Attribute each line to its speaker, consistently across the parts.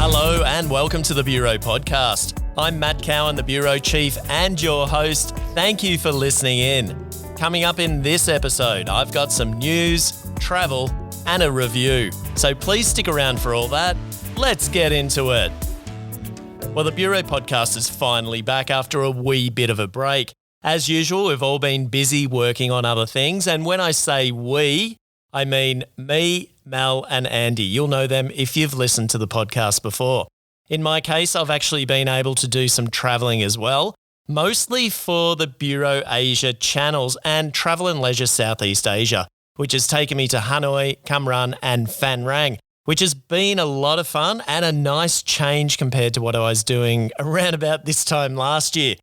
Speaker 1: Hello and welcome to the Bureau Podcast. I'm Matt Cowan, the Bureau Chief and your host. Thank you for listening in. Coming up in this episode, I've got some news, travel, and a review. So please stick around for all that. Let's get into it. Well, the Bureau Podcast is finally back after a wee bit of a break. As usual, we've all been busy working on other things. And when I say we, I mean me, Mel and Andy. You'll know them if you've listened to the podcast before. In my case, I've actually been able to do some traveling as well, mostly for the Bureau Asia channels and Travel and Leisure Southeast Asia, which has taken me to Hanoi, Cam Ranh and Phan Rang, which has been a lot of fun and a nice change compared to what I was doing around about this time last year.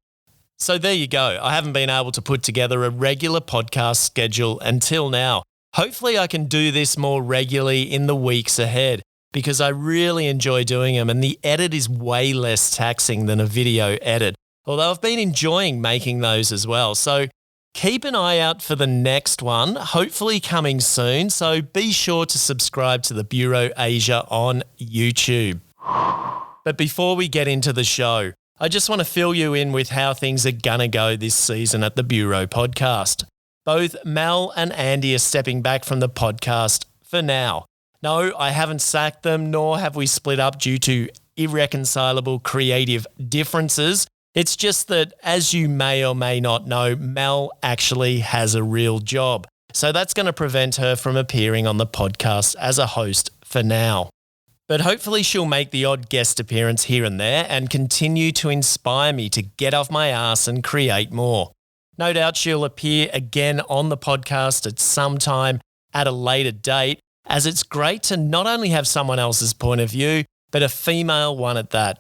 Speaker 1: So there you go. I haven't been able to put together a regular podcast schedule until now. Hopefully I can do this more regularly in the weeks ahead because I really enjoy doing them and the edit is way less taxing than a video edit, although I've been enjoying making those as well. So keep an eye out for the next one, hopefully coming soon. So be sure to subscribe to the Bureau Asia on YouTube. But before we get into the show, I just want to fill you in with how things are going to go this season at the Bureau Podcast. Both Mel and Andy are stepping back from the podcast for now. No, I haven't sacked them, nor have we split up due to irreconcilable creative differences. It's just that, as you may or may not know, Mel actually has a real job. So that's going to prevent her from appearing on the podcast as a host for now. But hopefully she'll make the odd guest appearance here and there and continue to inspire me to get off my ass and create more. No doubt she'll appear again on the podcast at some time at a later date, as it's great to not only have someone else's point of view, but a female one at that.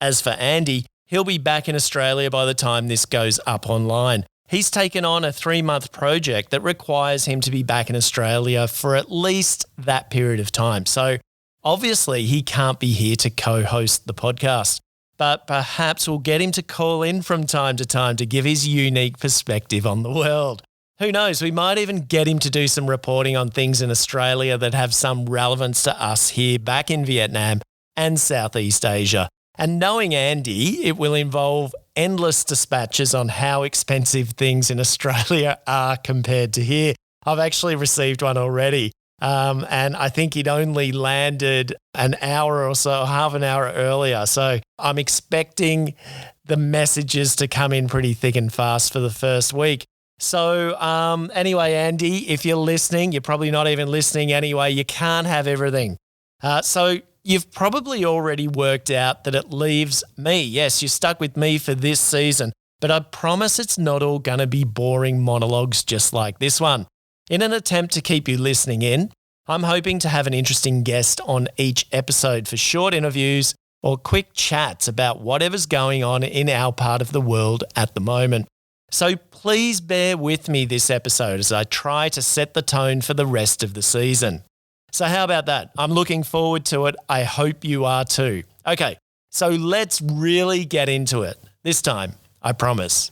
Speaker 1: As for Andy, he'll be back in Australia by the time this goes up online. He's taken on a 3-month project that requires him to be back in Australia for at least that period of time. So obviously he can't be here to co-host the podcast. But perhaps we'll get him to call in from time to time to give his unique perspective on the world. Who knows, we might even get him to do some reporting on things in Australia that have some relevance to us here back in Vietnam and Southeast Asia. And knowing Andy, it will involve endless dispatches on how expensive things in Australia are compared to here. I've actually received one already. And I think he'd only landed an hour or so, half an hour earlier. So I'm expecting the messages to come in pretty thick and fast for the first week. So anyway, Andy, if you're listening, you're probably not even listening anyway. You can't have everything. So you've probably already worked out that it leaves me. Yes, you're stuck with me for this season, but I promise it's not all going to be boring monologues just like this one. In an attempt to keep you listening in, I'm hoping to have an interesting guest on each episode for short interviews or quick chats about whatever's going on in our part of the world at the moment. So please bear with me this episode as I try to set the tone for the rest of the season. So how about that? I'm looking forward to it. I hope you are too. Okay, so let's really get into it. This time, I promise.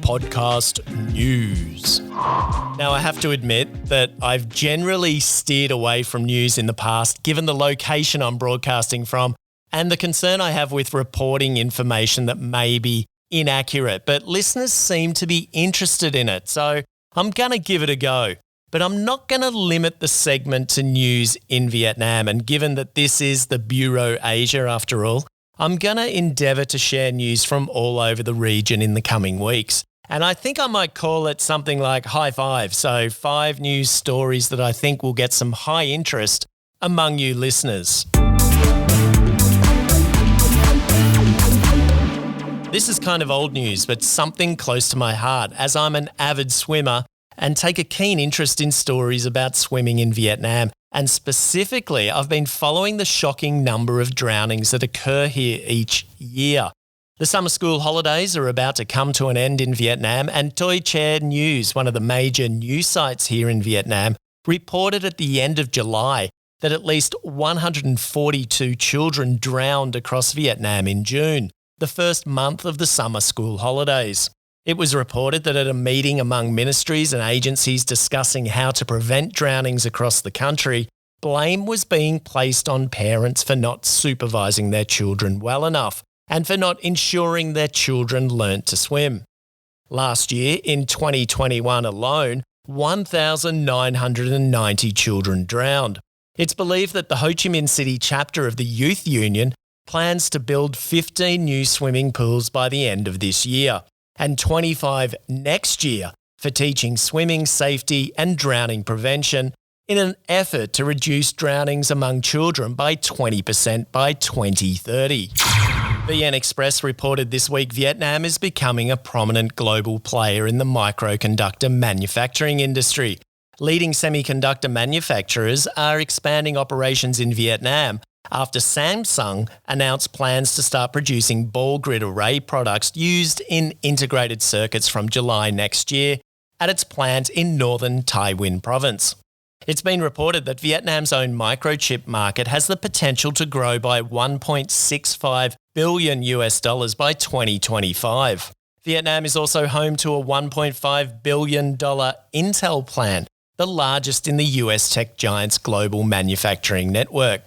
Speaker 1: Podcast news. Now, I have to admit that I've generally steered away from news in the past, given the location I'm broadcasting from and the concern I have with reporting information that may be inaccurate, but listeners seem to be interested in it, so I'm going to give it a go. But I'm not going to limit the segment to news in Vietnam, and given that this is the Bureau Asia after all, I'm going to endeavour to share news from all over the region in the coming weeks. And I think I might call it something like High Five. So 5 news stories that I think will get some high interest among you listeners. This is kind of old news, but something close to my heart as I'm an avid swimmer and take a keen interest in stories about swimming in Vietnam. And specifically, I've been following the shocking number of drownings that occur here each year. The summer school holidays are about to come to an end in Vietnam, and Toi Chair News, one of the major news sites here in Vietnam, reported at the end of July that at least 142 children drowned across Vietnam in June. the first month of the summer school holidays. It was reported that at a meeting among ministries and agencies discussing how to prevent drownings across the country, blame was being placed on parents for not supervising their children well enough and for not ensuring their children learnt to swim. Last year, in 2021 alone, 1,990 children drowned. It's believed that the Ho Chi Minh City chapter of the Youth Union plans to build 15 new swimming pools by the end of this year and 25 next year for teaching swimming safety and drowning prevention in an effort to reduce drownings among children by 20% by 2030. VN Express reported this week Vietnam is becoming a prominent global player in the microconductor manufacturing industry. Leading semiconductor manufacturers are expanding operations in Vietnam after Samsung announced plans to start producing ball grid array products used in integrated circuits from July next year at its plant in northern Tai Nguyen province. It's been reported that Vietnam's own microchip market has the potential to grow by $1.65 billion by 2025. Vietnam is also home to a $1.5 billion Intel plant, the largest in the US tech giant's global manufacturing network.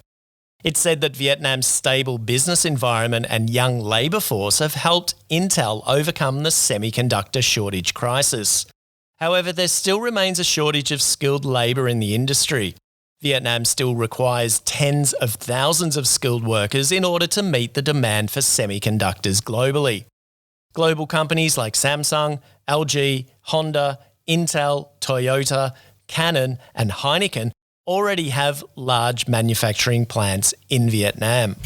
Speaker 1: It's said that Vietnam's stable business environment and young labour force have helped Intel overcome the semiconductor shortage crisis. However, there still remains a shortage of skilled labour in the industry. Vietnam still requires tens of thousands of skilled workers in order to meet the demand for semiconductors globally. Global companies like Samsung, LG, Honda, Intel, Toyota, Canon and Heineken already have large manufacturing plants in Vietnam.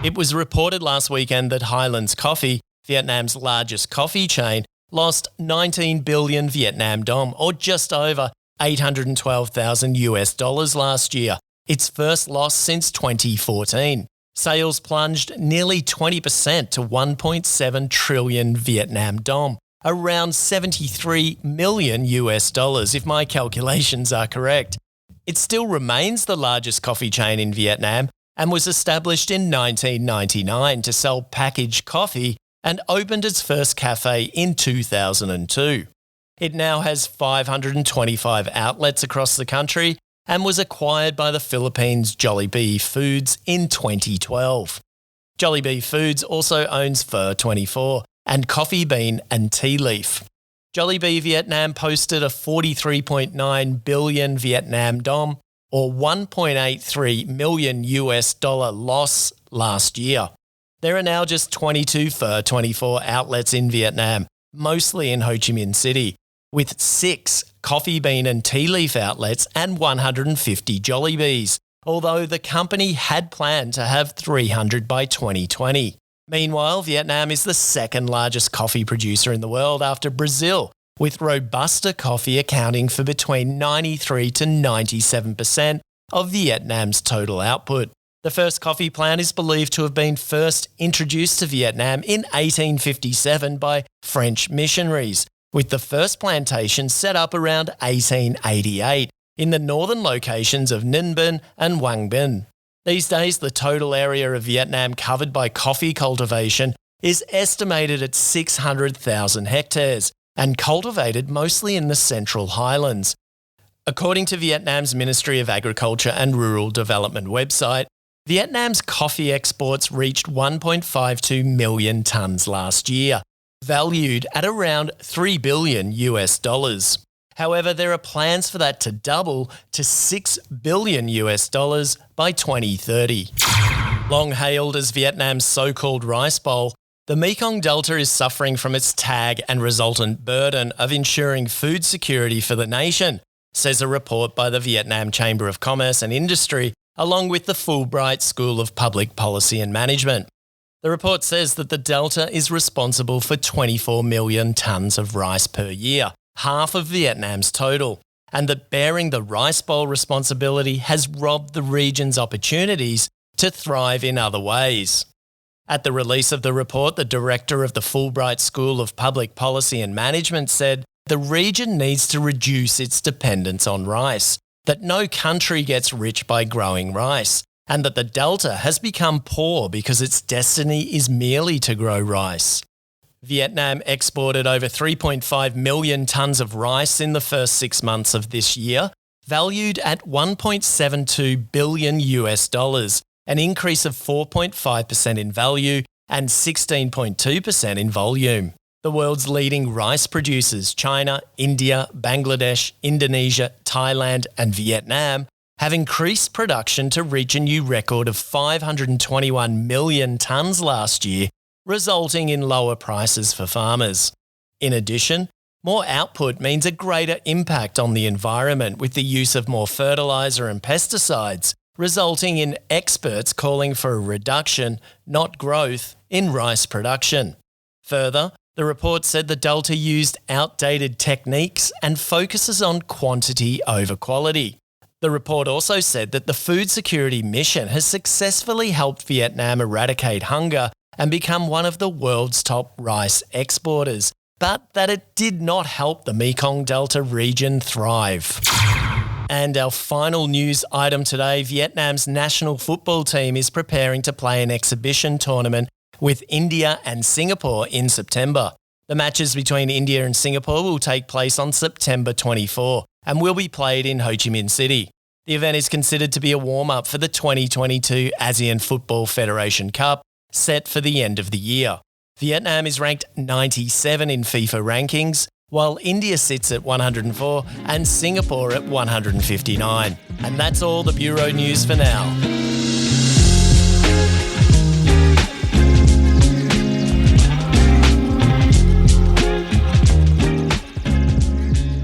Speaker 1: It was reported last weekend that Highlands Coffee, Vietnam's largest coffee chain, lost 19 billion Vietnam dong, or just over $812,000 last year, its first loss since 2014. Sales plunged nearly 20% to 1.7 trillion Vietnam dong, around $73 million if my calculations are correct. It still remains the largest coffee chain in Vietnam and was established in 1999 to sell packaged coffee and opened its first cafe in 2002. It now has 525 outlets across the country and was acquired by the Philippines' Jollibee Foods in 2012. Jollibee Foods also owns Pho24 and Coffee Bean and Tea Leaf. Jollibee Vietnam posted a 43.9 billion Vietnam dong, or $1.83 million loss last year. There are now just 22 Pho24 outlets in Vietnam, mostly in Ho Chi Minh City, with 6 Coffee Bean and Tea Leaf outlets and 150 Jollibees, although the company had planned to have 300 by 2020. Meanwhile, Vietnam is the second largest coffee producer in the world after Brazil, with Robusta coffee accounting for between 93 to 97% of Vietnam's total output. The first coffee plant is believed to have been first introduced to Vietnam in 1857 by French missionaries, with the first plantation set up around 1888 in the northern locations of Ninh Bình and Quang Binh. These days, the total area of Vietnam covered by coffee cultivation is estimated at 600,000 hectares and cultivated mostly in the Central Highlands. According to Vietnam's Ministry of Agriculture and Rural Development website, Vietnam's coffee exports reached 1.52 million tonnes last year, valued at around $3 billion. However, there are plans for that to double to $6 billion by 2030. Long hailed as Vietnam's so-called rice bowl, the Mekong Delta is suffering from its tag and resultant burden of ensuring food security for the nation, says a report by the Vietnam Chamber of Commerce and Industry, along with the Fulbright School of Public Policy and Management. The report says that the Delta is responsible for 24 million tonnes of rice per year, half of Vietnam's total, and that bearing the rice bowl responsibility has robbed the region's opportunities to thrive in other ways. At the release of the report, the director of the Fulbright School of Public Policy and Management said the region needs to reduce its dependence on rice, that no country gets rich by growing rice, and that the Delta has become poor because its destiny is merely to grow rice. Vietnam exported over 3.5 million tonnes of rice in the first 6 months of this year, valued at $1.72 billion US dollars, an increase of 4.5% in value and 16.2% in volume. The world's leading rice producers, China, India, Bangladesh, Indonesia, Thailand and Vietnam, have increased production to reach a new record of 521 million tonnes last year, resulting in lower prices for farmers. In addition, more output means a greater impact on the environment with the use of more fertiliser and pesticides, resulting in experts calling for a reduction, not growth, in rice production. Further, the report said the Delta used outdated techniques and focuses on quantity over quality. The report also said that the Food Security Mission has successfully helped Vietnam eradicate hunger and become one of the world's top rice exporters, but that it did not help the Mekong Delta region thrive. And our final news item today, Vietnam's national football team is preparing to play an exhibition tournament with India and Singapore in September. The matches between India and Singapore will take place on September 24 and will be played in Ho Chi Minh City. The event is considered to be a warm-up for the 2022 ASEAN Football Federation Cup, set for the end of the year. Vietnam is ranked 97 in FIFA rankings, while India sits at 104 and Singapore at 159. And that's all the Bureau News for now.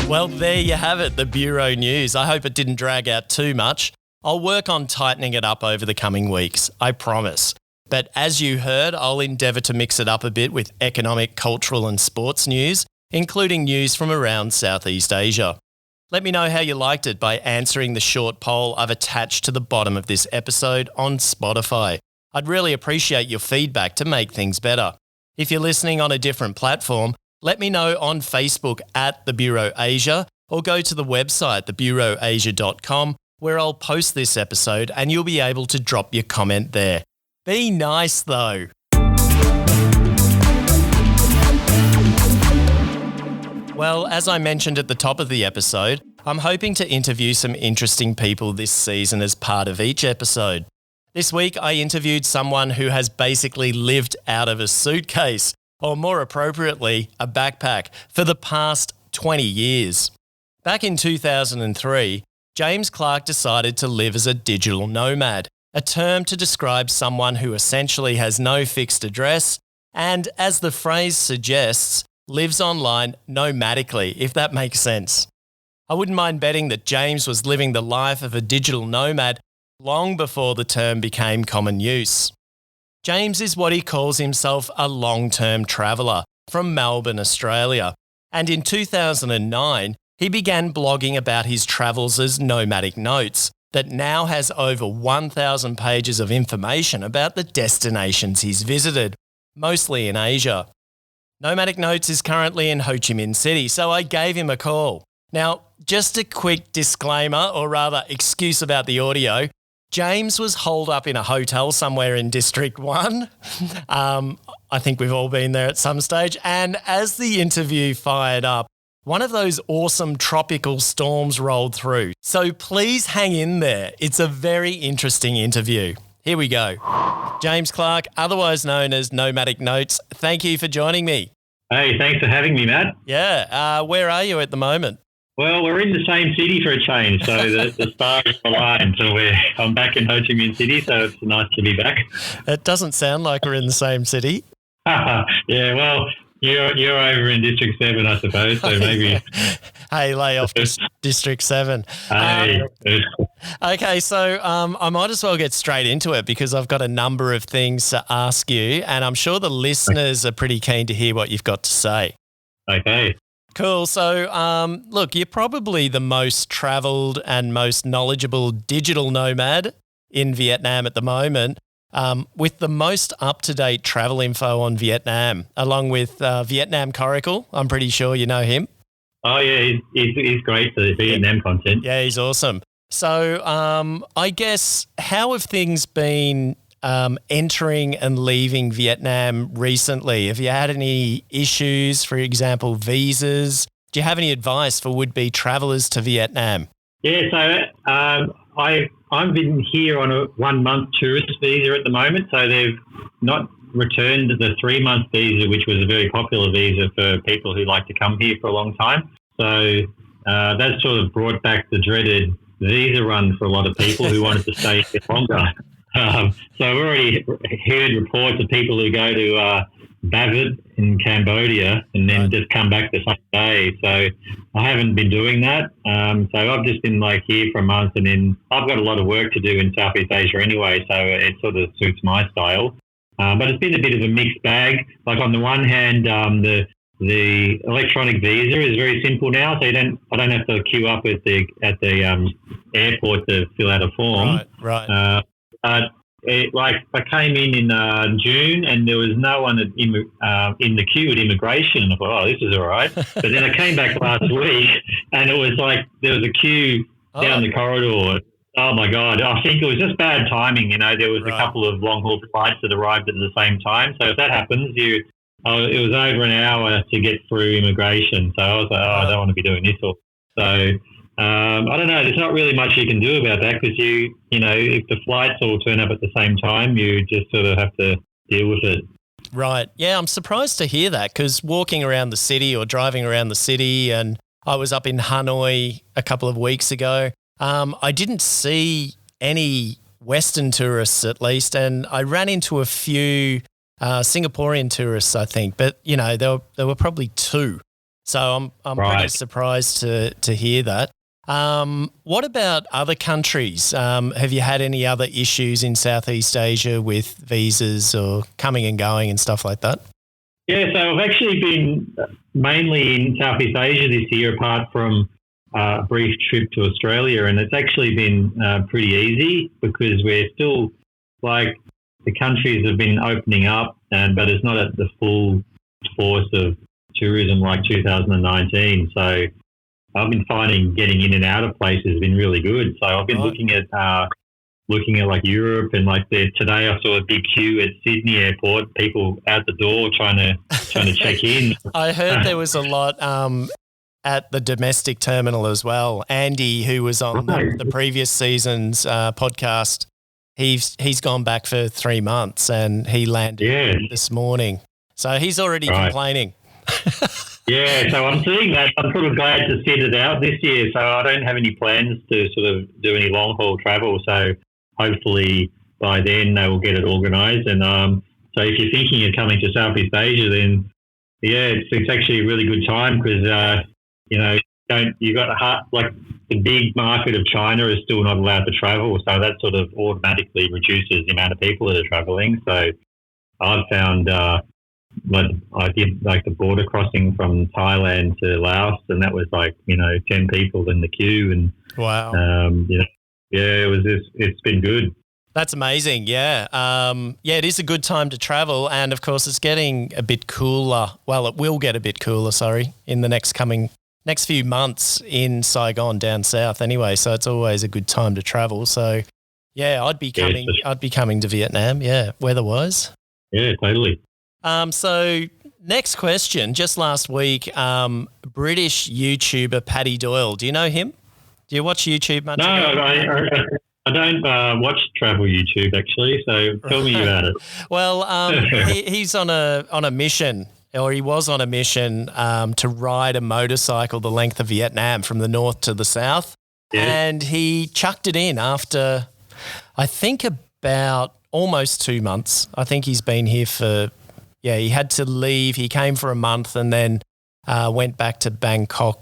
Speaker 1: Well, there you have it, the Bureau News. I hope it didn't drag out too much. I'll work on tightening it up over the coming weeks, I promise. But as you heard, I'll endeavour to mix it up a bit with economic, cultural and sports news, including news from around Southeast Asia. Let me know how you liked it by answering the short poll I've attached to the bottom of this episode on Spotify. I'd really appreciate your feedback to make things better. If you're listening on a different platform, let me know on Facebook at The Bureau Asia or go to the website thebureauasia.com where I'll post this episode and you'll be able to drop your comment there. Be nice though. Well, as I mentioned at the top of the episode, I'm hoping to interview some interesting people this season as part of each episode. This week I interviewed someone who has basically lived out of a suitcase, or more appropriately, a backpack, for the past 20 years. Back in 2003, James Clark decided to live as a digital nomad, a term to describe someone who essentially has no fixed address and, as the phrase suggests, lives online nomadically, if that makes sense. I wouldn't mind betting that James was living the life of a digital nomad long before the term became common use. James is what he calls himself a long-term traveller from Melbourne, Australia, and in 2009 he began blogging about his travels as Nomadic Notes that now has over 1,000 pages of information about the destinations he's visited, mostly in Asia. Nomadic Notes is currently in Ho Chi Minh City, so I gave him a call. Now, just a quick disclaimer, or rather excuse about the audio. James was holed up in a hotel somewhere in District 1. I think we've all been there at some stage. And as the interview fired up, one of those awesome tropical storms rolled through. So please hang in there. It's a very interesting interview. Here we go. James Clark, otherwise known as Nomadic Notes, thank you for joining me.
Speaker 2: Hey, thanks for having me, Matt.
Speaker 1: Yeah. Where are you at the moment?
Speaker 2: Well, we're in the same city for a change, so the stars aligned. So I'm back in Ho Chi Minh City, so it's nice to be back.
Speaker 1: It doesn't sound like we're in the same city.
Speaker 2: Yeah, well, you're over in District 7, I suppose, so maybe...
Speaker 1: Hey, lay off District 7.
Speaker 2: Hey.
Speaker 1: Okay, so I might as well get straight into it because I've got a number of things to ask you, and I'm sure the listeners are pretty keen to hear what you've got to say.
Speaker 2: Okay.
Speaker 1: Cool. So, look, you're probably the most travelled and most knowledgeable digital nomad in Vietnam at the moment, with the most up-to-date travel info on Vietnam, along with Vietnam Coracle. I'm pretty sure you know him.
Speaker 2: Oh, yeah, he's great for the Vietnam content.
Speaker 1: Yeah, he's awesome. So I guess how have things been entering and leaving Vietnam recently? Have you had any issues, for example, visas? Do you have any advice for would-be travellers to Vietnam?
Speaker 2: Yeah, so I've been here on a 1-month tourist visa at the moment, so they've not returned the 3-month visa, which was a very popular visa for people who like to come here for a long time. So that sort of brought back the dreaded visa run for a lot of people who wanted to stay here longer. So I've already heard reports of people who go to Bavat in Cambodia and then just come back the same day. So I haven't been doing that. So I've just been here for a month, and then I've got a lot of work to do in Southeast Asia anyway, so it sort of suits my style. But it's been a bit of a mixed bag. Like on the one hand, the electronic visa is very simple now, so I don't have to queue up at the airport to fill out a form.
Speaker 1: Right.
Speaker 2: I came in June, and there was no one in the queue at immigration, and I thought, oh, this is all right. But then I came back last week, and it was there was a queue down the corridor. Oh my God! I think it was just bad timing. There was a couple of long haul flights that arrived at the same time. So if that happens, it was over an hour to get through immigration. So I was like, I don't want to be doing this. So I don't know. There's not really much you can do about that because if the flights all turn up at the same time, you just sort of have to deal with it.
Speaker 1: Right. Yeah, I'm surprised to hear that because walking around the city or driving around the city, and I was up in Hanoi a couple of weeks ago, I didn't see any Western tourists at least, and I ran into a few Singaporean tourists, I think, but there were probably 2. So I'm pretty surprised to hear that. What about other countries? Have you had any other issues in Southeast Asia with visas or coming and going and stuff like that?
Speaker 2: Yeah, so I've actually been mainly in Southeast Asia this year, apart from a brief trip to Australia, and it's actually been pretty easy because we're still the countries have been opening up, but it's not at the full force of tourism like 2019. So I've been finding getting in and out of places has been really good. So I've been looking at Europe, and today I saw a big queue at Sydney Airport, people out the door trying to check in.
Speaker 1: I heard there was a lot at the domestic terminal as well. Andy, who was on the previous season's podcast, he's gone back for 3 months and he landed this morning. So he's already complaining.
Speaker 2: Yeah, so I'm seeing that. I'm sort of glad to sit it out this year. So I don't have any plans to sort of do any long haul travel. So hopefully by then they will get it organised. And so if you're thinking of coming to Southeast Asia, then it's actually a really good time because you've got the big market of China is still not allowed to travel, so that sort of automatically reduces the amount of people that are travelling. So I've found I did the border crossing from Thailand to Laos, and that was 10 people in the queue, and
Speaker 1: wow,
Speaker 2: it's been good.
Speaker 1: That's amazing. Yeah. It is a good time to travel, and of course it's getting a bit cooler. Well, it will get a bit cooler, in the next few months in Saigon down south anyway, so it's always a good time to travel. So I'd be coming to Vietnam, weather-wise.
Speaker 2: Yeah, totally.
Speaker 1: So next question, just last week, British YouTuber Paddy Doyle. Do you know him? Do you watch YouTube much?
Speaker 2: No, I don't watch travel YouTube actually, so tell me about it.
Speaker 1: Well, he's on a mission. Or he was on a mission to ride a motorcycle the length of Vietnam from the north to the south. Yeah. And he chucked it in after, I think, about almost 2 months. I think he's been here for, he had to leave. He came for a month and then went back to Bangkok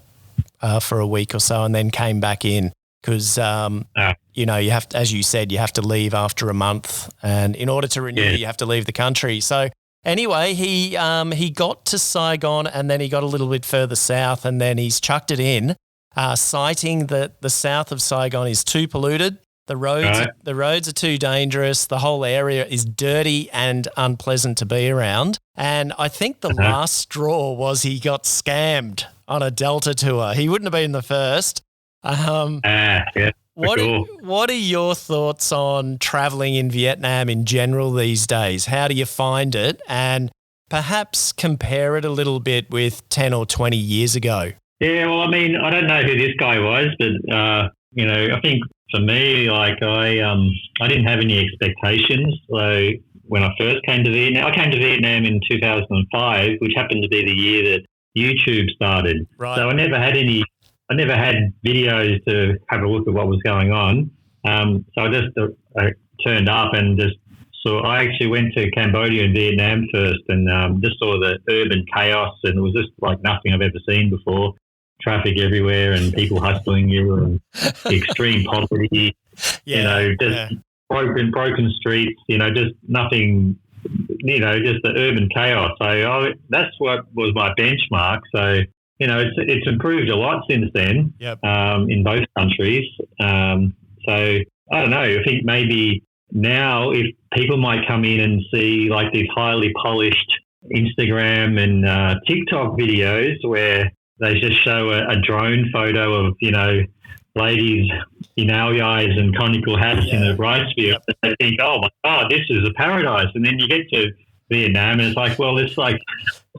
Speaker 1: for a week or so and then came back in because, you have to, as you said, you have to leave after a month. And in order to renew, you have to leave the country. So anyway, he got to Saigon and then he got a little bit further south and then he's chucked it in, citing that the south of Saigon is too polluted. The roads are too dangerous. The whole area is dirty and unpleasant to be around. And I think the last straw was he got scammed on a Delta tour. He wouldn't have been the first.
Speaker 2: Yeah,
Speaker 1: What
Speaker 2: for
Speaker 1: are,
Speaker 2: sure.
Speaker 1: what are your thoughts on traveling in Vietnam in general these days? How do you find it? And perhaps compare it a little bit with 10 or 20 years ago.
Speaker 2: Yeah, well, I mean, I don't know who this guy was, but I think for me, like I didn't have any expectations. So when I first came to Vietnam, I came to Vietnam in 2005, which happened to be the year that YouTube started.
Speaker 1: Right.
Speaker 2: So I never had videos to have a look at what was going on. So I just turned up and just saw. I actually went to Cambodia and Vietnam first, and just saw the urban chaos, and it was just like nothing I've ever seen before. Traffic everywhere and people hustling you and extreme poverty, broken streets, just nothing, just the urban chaos. So that's what was my benchmark. So, it's improved a lot since then.
Speaker 1: Yep.
Speaker 2: In both countries. So I don't know. I think maybe now if people might come in and see like these highly polished Instagram and TikTok videos where they just show a drone photo of, ladies in eyes and conical hats in a rice field. Yep. They think, oh my God, this is a paradise. And then you get to Vietnam and it's like, well, it's like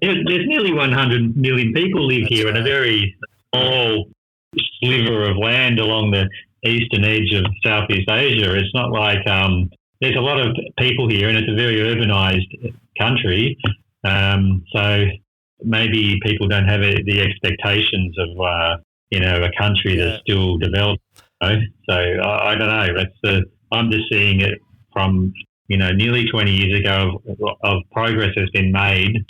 Speaker 2: there's nearly 100 million people live here in a very small sliver of land along the eastern edge of Southeast Asia. It's not like there's a lot of people here and it's a very urbanized country. So maybe people don't have the expectations of, a country that's still developed. So I don't know. I'm just seeing it from, nearly 20 years ago of progress has been made,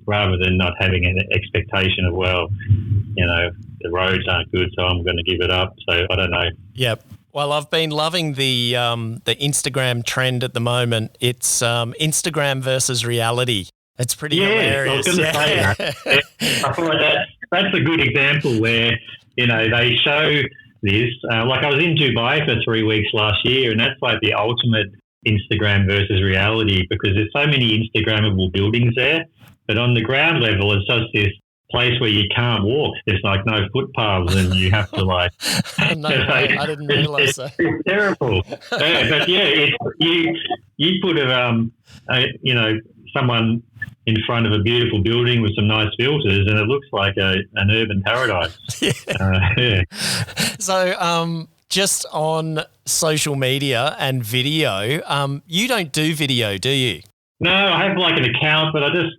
Speaker 2: rather than not having an expectation of, the roads aren't good, so I'm going to give it up. So I don't know.
Speaker 1: Yep. Well, I've been loving the Instagram trend at the moment. It's Instagram versus reality. It's pretty hilarious.
Speaker 2: I was going to say that. I thought that's a good example where, they show this. Like I was in Dubai for 3 weeks last year, and that's like the ultimate Instagram versus reality because there's so many Instagrammable buildings there. But on the ground level, it's just this place where you can't walk. There's like no footpaths and you have to like...
Speaker 1: No, I didn't realise that.
Speaker 2: It's terrible. But you put someone in front of a beautiful building with some nice filters and it looks like an urban paradise.
Speaker 1: So just on social media and video, you don't do video, do you?
Speaker 2: No, I have like an account, but I just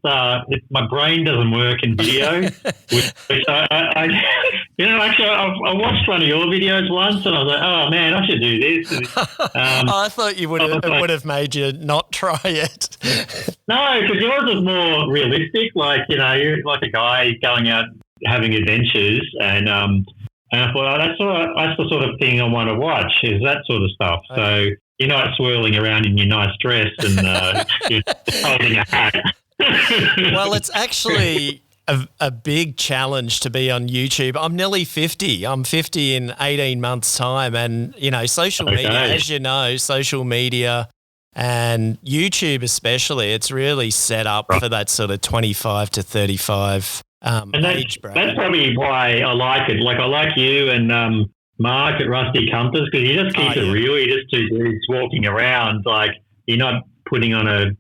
Speaker 2: my brain doesn't work in video. Which actually, I watched one of your videos once, and I was like, oh man, I should do this.
Speaker 1: I thought it would have made you not try it.
Speaker 2: No, because yours was more realistic. Like you're like a guy going out having adventures, and I thought that's the sort of thing I want to watch is that sort of stuff. Okay. So. You're not swirling around in your nice dress and you're holding a hat.
Speaker 1: Well, it's actually a big challenge to be on YouTube. I'm nearly 50. I'm 50 in 18 months' time. And, social media, as you know, social media and YouTube especially, it's really set up for that sort of 25 to 35 age bracket.
Speaker 2: That's probably why I like it. Like I like you and Mark at Rusty Compass because you just keep it real. You're just two dudes walking around. Like you're not putting on a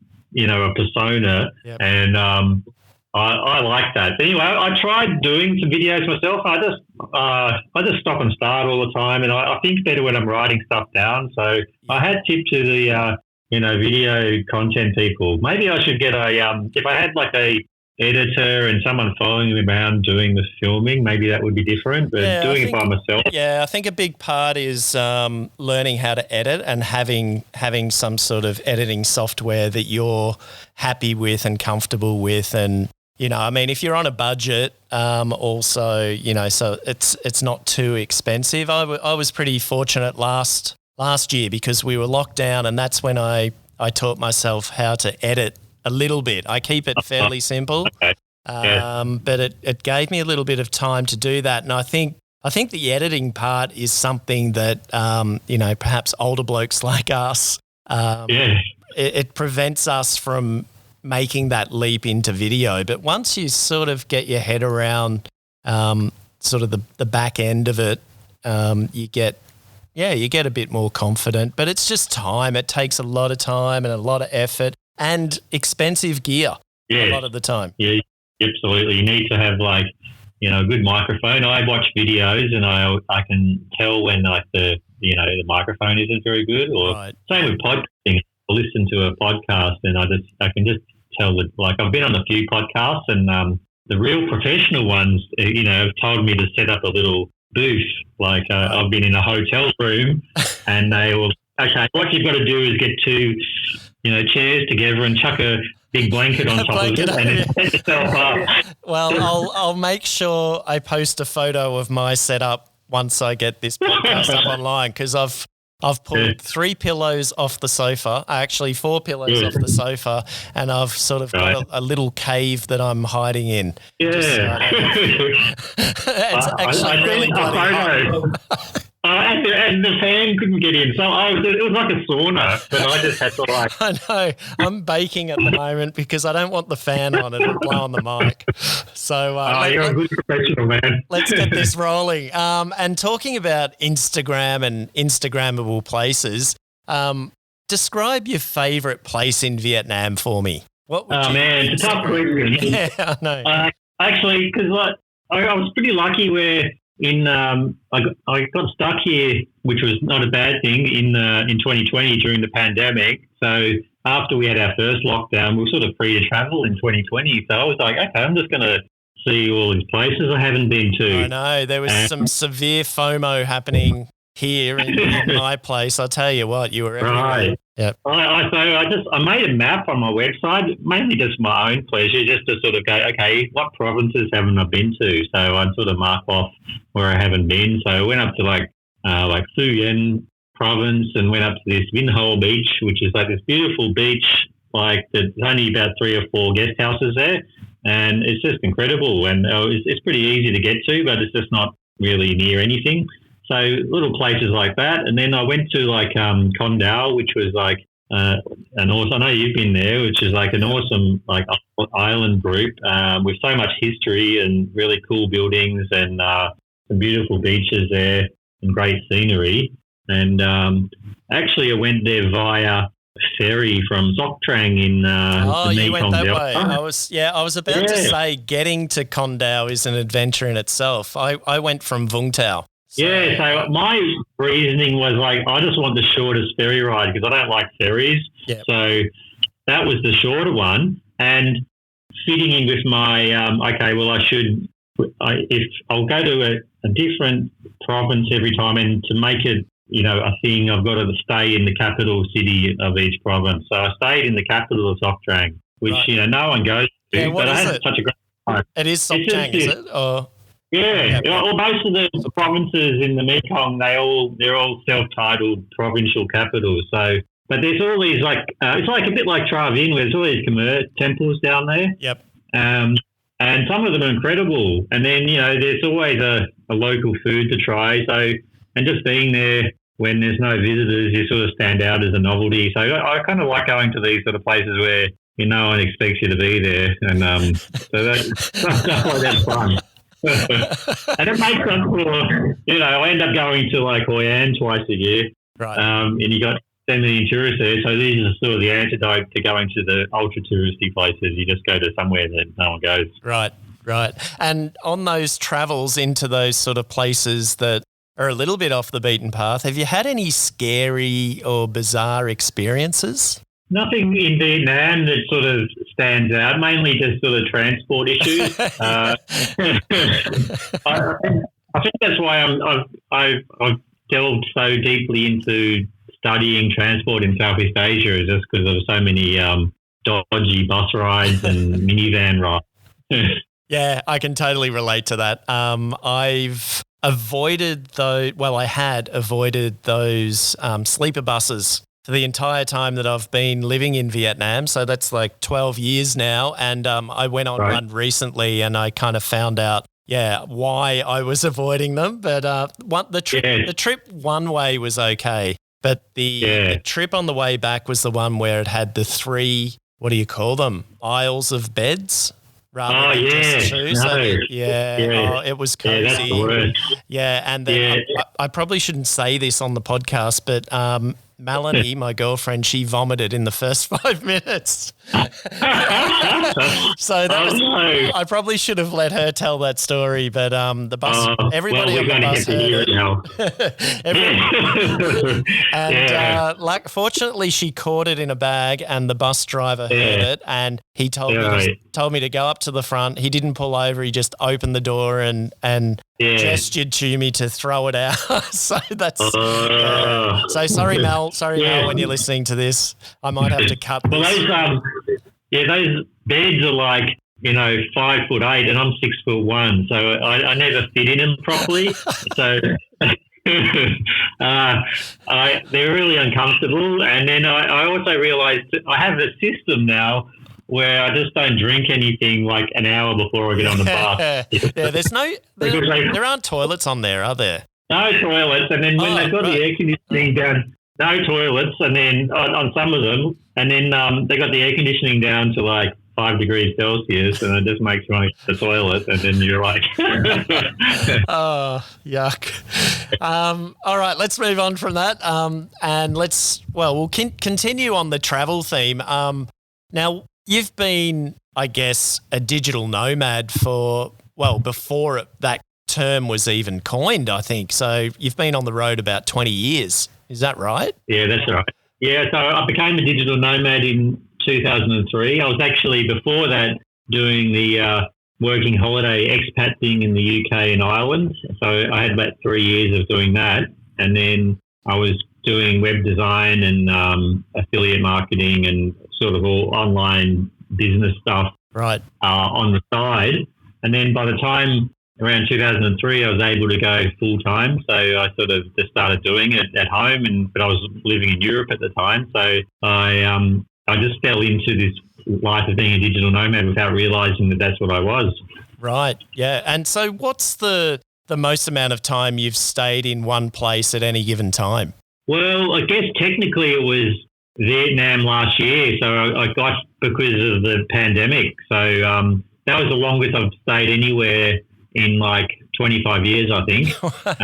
Speaker 2: persona. Yep. And I like that. But anyway, I tried doing some videos myself. I just stop and start all the time, and I think better when I'm writing stuff down. So I had tipped to the video content people. Maybe I should get if I had like a editor and someone following me around doing the filming, maybe that would be different, but it by myself.
Speaker 1: Yeah, I think a big part is learning how to edit and having some sort of editing software that you're happy with and comfortable with. And, if you're on a budget, also, so it's not too expensive. I was pretty fortunate last year because we were locked down, and that's when I taught myself how to edit a little bit. I keep it fairly simple, but it gave me a little bit of time to do that. And I think the editing part is something that, perhaps older blokes like us, it prevents us from making that leap into video. But once you sort of get your head around sort of the back end of it, you get a bit more confident. But it's just time. It takes a lot of time and a lot of effort and expensive gear a lot of the time.
Speaker 2: Yeah, absolutely. You need to have a good microphone. I watch videos and I can tell when the microphone isn't very good. Or same with podcasting. I listen to a podcast and I can just tell that, I've been on a few podcasts and the real professional ones, have told me to set up a little booth. I've been in a hotel room and they will, okay, what you've got to do is get two, chairs together and chuck a big blanket on top of it and then set yourself up.
Speaker 1: Well, I'll make sure I post a photo of my setup once I get this podcast up online, because I've pulled 3 pillows off the sofa, actually 4 pillows off the sofa, and I've sort of got a little cave that I'm hiding in.
Speaker 2: Yeah.
Speaker 1: It's actually really bloody hot.
Speaker 2: And the fan couldn't get in. So it was like a sauna, but I just had to
Speaker 1: I know. I'm baking at the moment because I don't want the fan on. It'll blow on the mic. So
Speaker 2: you're a good professional, man.
Speaker 1: Let's get this rolling. And talking about Instagram and Instagrammable places, describe your favourite place in Vietnam for me. What would
Speaker 2: it's a tough question.
Speaker 1: Yeah, I know.
Speaker 2: Actually, because I was pretty lucky where I got stuck here, which was not a bad thing in 2020 during the pandemic. So after we had our first lockdown, we were sort of free to travel in 2020. So I was like, okay, I'm just going to see all these places I haven't been to.
Speaker 1: I know there was some severe FOMO happening here in my place. I tell you what, you were everywhere.
Speaker 2: Right.
Speaker 1: Yep.
Speaker 2: I made a map on my website, mainly just my own pleasure, just to sort of go, okay, what provinces haven't I been to? So I'd sort of mark off where I haven't been. So I went up to like Phu Yen province and went up to this Vinh Ho beach, which is like this beautiful beach. There's only about 3 or 4 guest houses there, and it's just incredible. And it's pretty easy to get to, but it's just not really near anything. So little places like that. And then I went to Con Dao, which was an awesome, I know you've been there, which is an awesome island group with so much history and really cool buildings and some beautiful beaches there and great scenery. And actually I went there via ferry from Sok Trang in the
Speaker 1: you went that
Speaker 2: Delta.
Speaker 1: way. I was about to say getting to Con Dao is an adventure in itself. I went from Vung Tau.
Speaker 2: So my reasoning was I just want the shortest ferry ride because I don't like ferries.
Speaker 1: Yep.
Speaker 2: So that was the shorter one. And fitting in with my, if I'll go to a different province every time, and to make it, a thing, I've got to stay in the capital city of each province. So I stayed in the capital of Sok Trang, which, no one goes to.
Speaker 1: Yeah,
Speaker 2: but I had such a great time.
Speaker 1: It is Sok Trang, is it? Or...
Speaker 2: Yeah, well, most of the provinces in the Mekong, they're all self-titled provincial capitals. So, but there's all these it's like a bit like Tra Vinh, where there's all these temples down there.
Speaker 1: Yep.
Speaker 2: And some of them are incredible. And then there's always a local food to try. So, and just being there when there's no visitors, you sort of stand out as a novelty. So I kind of like going to these sort of places where no one expects you to be there, and so that's fun. And it makes sense for, I end up going to Hoi An twice a year.
Speaker 1: Right.
Speaker 2: And you got 10 million tourists there. So these are sort of the antidote to going to the ultra touristy places. You just go to somewhere that no one goes.
Speaker 1: Right. And on those travels into those sort of places that are a little bit off the beaten path, have you had any scary or bizarre experiences?
Speaker 2: Nothing in Vietnam that sort of stands out, mainly just sort of transport issues. I think that's why I've delved so deeply into studying transport in Southeast Asia, is just because there were so many dodgy bus rides and minivan rides.
Speaker 1: Yeah, I can totally relate to that. I've avoided I had avoided those sleeper buses for the entire time that I've been living in Vietnam. So that's 12 years now. And I went on one recently and I kind of found out, why I was avoiding them. But the trip one way was okay. But the trip on the way back was the one where it had the 3, what do you call them, aisles of beds, rather than just two.
Speaker 2: No.
Speaker 1: So
Speaker 2: Yeah.
Speaker 1: oh, it was
Speaker 2: Yeah,
Speaker 1: cozy.
Speaker 2: that's the worst.
Speaker 1: Yeah, and then
Speaker 2: Yeah.
Speaker 1: I probably shouldn't say this on the podcast, but Melanie, my girlfriend, she vomited in the first 5 minutes. So that was.
Speaker 2: No.
Speaker 1: I probably should have let her tell that story, but the bus, everybody
Speaker 2: well,
Speaker 1: on the bus heard it. And fortunately, she caught it in a bag, and the bus driver heard it, and he told me to go up to the front. He didn't pull over; he just opened the door and gestured to me to throw it out. So that's so sorry, Mel. Sorry, Mel, when you're listening to this, I might have to cut this.
Speaker 2: Well, those beds are like 5'8", and I'm 6'1", so I never fit in them properly. So they're really uncomfortable. And then I also realised I have a system now where I just don't drink anything like an hour before I get on the bus.
Speaker 1: There aren't toilets on there, are there?
Speaker 2: No toilets, and then when they've got the air conditioning down, no toilets, and then on some of them, and then they got the air conditioning down to like 5 degrees Celsius, and it just makes you want to the toilet, and then you're like,
Speaker 1: oh, yuck. All right, let's move on from that, and we'll continue on the travel theme. Now, you've been, I guess, a digital nomad before that term was even coined, I think. So you've been on the road about 20 years. Is that right?
Speaker 2: Yeah, that's right. Yeah, so I became a digital nomad in 2003. I was actually, before that, doing the working holiday expat thing in the UK and Ireland. So I had about 3 years of doing that. And then I was doing web design and affiliate marketing and sort of all online business stuff on the side. And then by the time around 2003, I was able to go full time. So I sort of just started doing it at home, but I was living in Europe at the time. So I just fell into this life of being a digital nomad without realising that that's what I was.
Speaker 1: Right. Yeah. And so what's the most amount of time you've stayed in one place at any given time?
Speaker 2: Well, I guess technically it was Vietnam last year. So I got because of the pandemic. So that was the longest I've stayed anywhere in like 25 years, I think, because,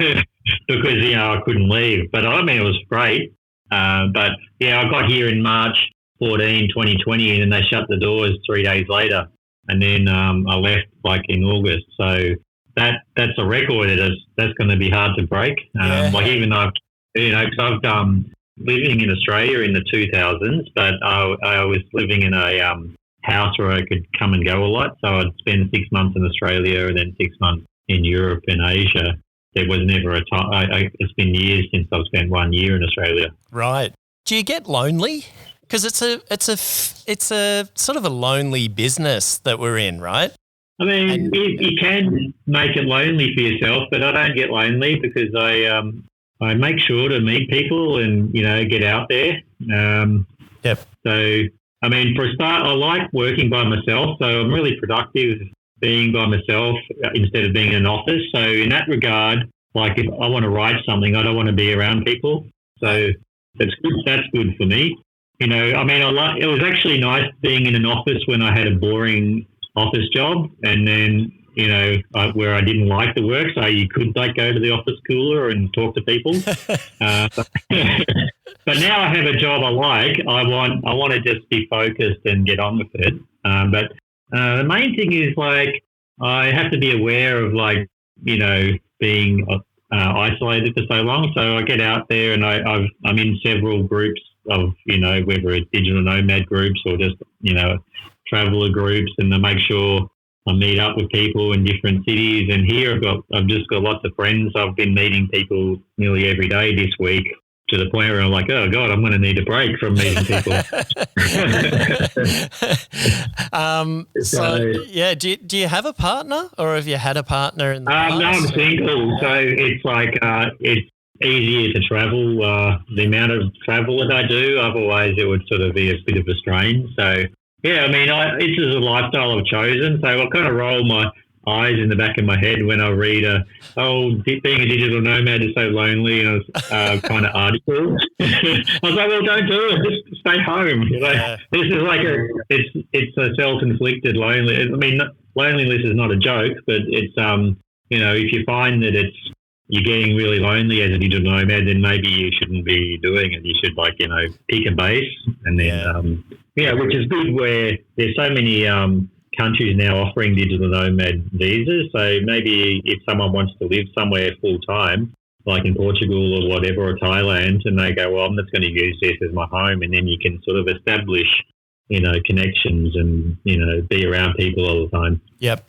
Speaker 2: I couldn't leave. But I mean, it was great. But yeah, I got here in March 2020, and then they shut the doors 3 days later. And then I left like in August. So that's a record. That's going to be hard to break. Like even though, because I've living in Australia in the 2000s, but I was living in a house where I could come and go a lot. So I'd spend 6 months in Australia and then 6 months in Europe and Asia. There was never a time. It's been years since I've spent 1 year in Australia.
Speaker 1: Right. Do you get lonely? Because it's a sort of a lonely business that we're in, right?
Speaker 2: I mean, you can make it lonely for yourself, but I don't get lonely because I make sure to meet people and get out there.
Speaker 1: Yep.
Speaker 2: So I mean, for a start, I like working by myself, so I'm really productive being by myself instead of being in an office. So in that regard, like if I want to write something, I don't want to be around people. So that's good. That's good for me. I mean, it was actually nice being in an office when I had a boring office job, and then where I didn't like the work, so you could like go to the office cooler and talk to people. But now I have a job I like. I want to just be focused and get on with it. But the main thing is like I have to be aware of like being isolated for so long. So I get out there and I'm in several groups of whether it's digital nomad groups or just traveler groups, and I make sure I meet up with people in different cities. And here I've just got lots of friends. I've been meeting people nearly every day this week, to the point where I'm like, oh God, I'm going to need a break from meeting people.
Speaker 1: Do you have a partner, or have you had a partner in the past?
Speaker 2: No, I'm single, so it's like it's easier to travel. The amount of travel that I do, otherwise it would sort of be a bit of a strain. So yeah, I mean, this is a lifestyle I've chosen. So I kind of roll eyes in the back of my head when I read being a digital nomad is so lonely, kind of article. I was like, well, don't do it. Just stay home. This is like it's a self-inflicted loneliness. I mean, loneliness is not a joke, but it's if you find that you're getting really lonely as a digital nomad, then maybe you shouldn't be doing it. You should pick a base and then which is good where there's so many countries now offering digital nomad visas. So maybe if someone wants to live somewhere full time, like in Portugal or whatever, or Thailand, and they go, well, I'm just going to use this as my home, and then you can sort of establish, connections and, be around people all the time.
Speaker 1: Yep.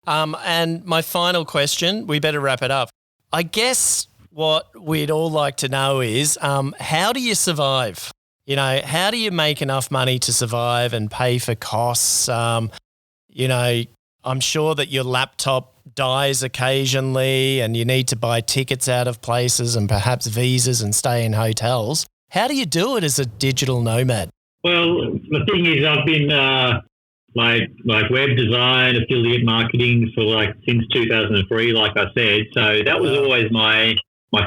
Speaker 1: And my final question, we better wrap it up. I guess what we'd all like to know is how do you survive? How do you make enough money to survive and pay for costs? I'm sure that your laptop dies occasionally and you need to buy tickets out of places and perhaps visas and stay in hotels. How do you do it as a digital nomad?
Speaker 2: Well, the thing is, I've been like web design, affiliate marketing for since 2003, like I said. So that was always my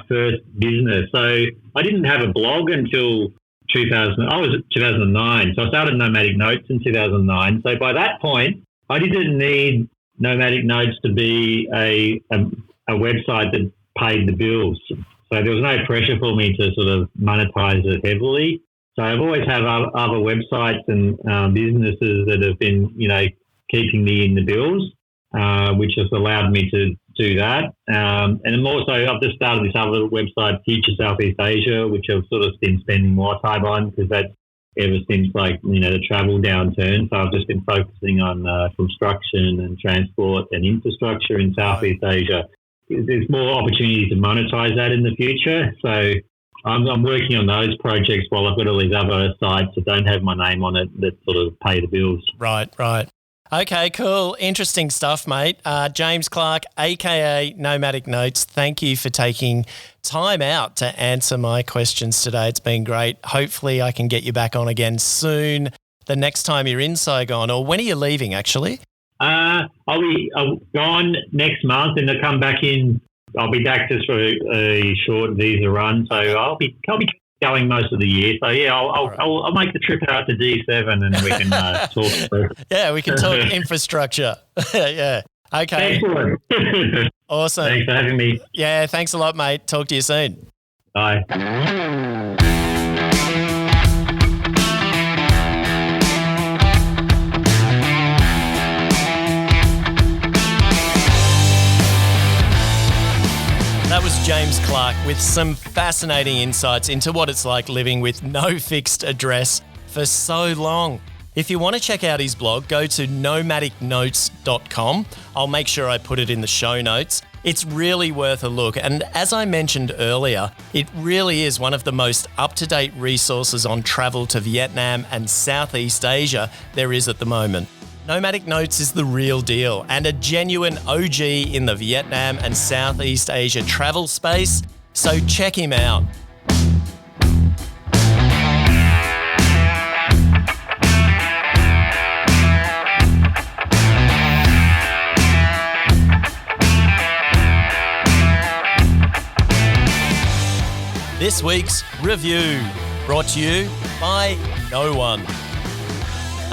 Speaker 2: first business. So I didn't have a blog until 2009. So I started Nomadic Notes in 2009. So by that point, I didn't need Nomadic Notes to be a website that paid the bills. So there was no pressure for me to sort of monetize it heavily. So I've always had other websites and businesses that have been, keeping me in the bills, which has allowed me to do that. And I'm also, I've just started this other website, Future Southeast Asia, which I've sort of been spending more time on because that's ever since the travel downturn. So I've just been focusing on construction and transport and infrastructure in Southeast Asia. There's more opportunity to monetize that in the future. So I'm working on those projects while I've got all these other sites that don't have my name on it that sort of pay the bills.
Speaker 1: Right. Okay, cool. Interesting stuff, mate. James Clark, aka Nomadic Notes, thank you for taking time out to answer my questions today. It's been great. Hopefully I can get you back on again soon, the next time you're in Saigon. Or when are you leaving, actually?
Speaker 2: I'll be gone next month and I'll come back in. I'll be back just for a short visa run. So I'll be going most of the year. So yeah, I'll make the trip out to D7 and we can talk.
Speaker 1: Yeah, we can talk infrastructure. Yeah. Okay.
Speaker 2: Excellent.
Speaker 1: Awesome.
Speaker 2: Thanks for having me.
Speaker 1: Yeah, thanks a lot, mate. Talk to you soon.
Speaker 2: Bye.
Speaker 1: That was James Clark with some fascinating insights into what it's like living with no fixed address for so long. If you want to check out his blog, go to nomadicnotes.com. I'll make sure I put it in the show notes. It's really worth a look. And as I mentioned earlier, it really is one of the most up-to-date resources on travel to Vietnam and Southeast Asia there is at the moment. Nomadic Notes is the real deal and a genuine OG in the Vietnam and Southeast Asia travel space, so check him out. This week's review, brought to you by no one.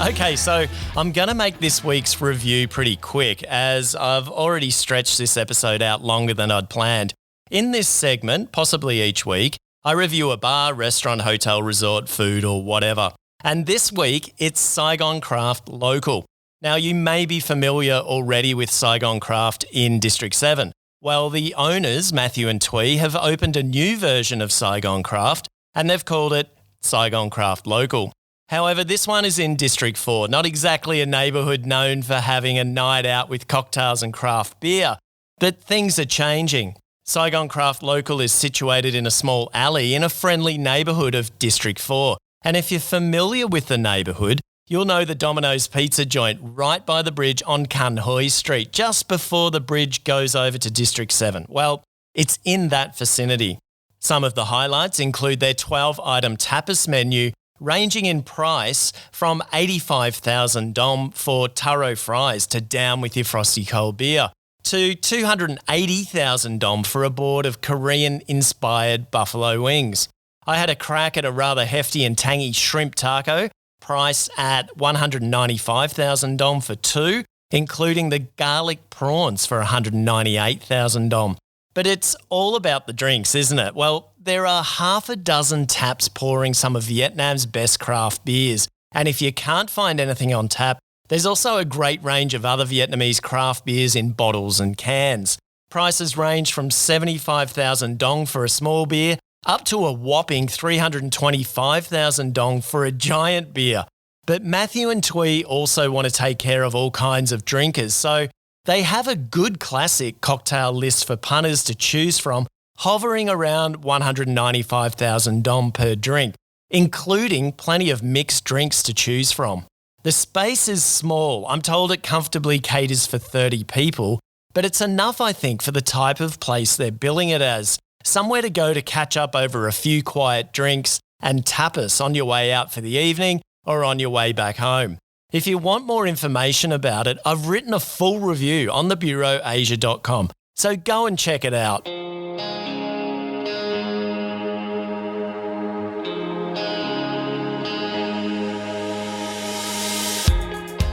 Speaker 1: Okay, so I'm going to make this week's review pretty quick as I've already stretched this episode out longer than I'd planned. In this segment, possibly each week, I review a bar, restaurant, hotel, resort, food or whatever. And this week, it's Saigon Craft Local. Now, you may be familiar already with Saigon Craft in District 7. Well, the owners, Matthew and Twee, have opened a new version of Saigon Craft and they've called it Saigon Craft Local. However, this one is in District 4, not exactly a neighbourhood known for having a night out with cocktails and craft beer. But things are changing. Saigon Craft Local is situated in a small alley in a friendly neighbourhood of District 4. And if you're familiar with the neighbourhood, you'll know the Domino's pizza joint right by the bridge on Can Hoi Street, just before the bridge goes over to District 7. Well, it's in that vicinity. Some of the highlights include their 12-item tapas menu, ranging in price from 85,000 dong for taro fries to down with your frosty cold beer, to 280,000 dong for a board of Korean-inspired buffalo wings. I had a crack at a rather hefty and tangy shrimp taco, priced at 195,000 dong for two, including the garlic prawns for 198,000 dong. But it's all about the drinks, isn't it? Well, there are half a dozen taps pouring some of Vietnam's best craft beers. And if you can't find anything on tap, there's also a great range of other Vietnamese craft beers in bottles and cans. Prices range from 75,000 dong for a small beer up to a whopping 325,000 dong for a giant beer. But Matthew and Thuy also want to take care of all kinds of drinkers, so they have a good classic cocktail list for punters to choose from, hovering around 195,000 dong per drink, including plenty of mixed drinks to choose from. The space is small. I'm told it comfortably caters for 30 people, but it's enough, I think, for the type of place they're billing it as. Somewhere to go to catch up over a few quiet drinks and tapas on your way out for the evening or on your way back home. If you want more information about it, I've written a full review on thebureauasia.com, so go and check it out.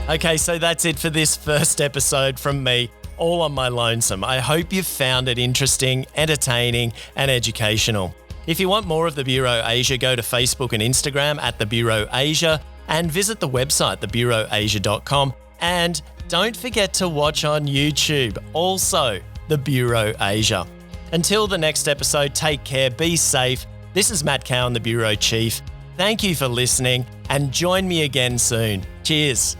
Speaker 1: Okay, so that's it for this first episode from me, all on my lonesome. I hope you've found it interesting, entertaining, and educational. If you want more of The Bureau Asia, go to Facebook and Instagram at The Bureau Asia and visit the website, thebureauasia.com. And don't forget to watch on YouTube, also The Bureau Asia. Until the next episode, take care, be safe. This is Matt Cowan, the Bureau Chief. Thank you for listening and join me again soon. Cheers.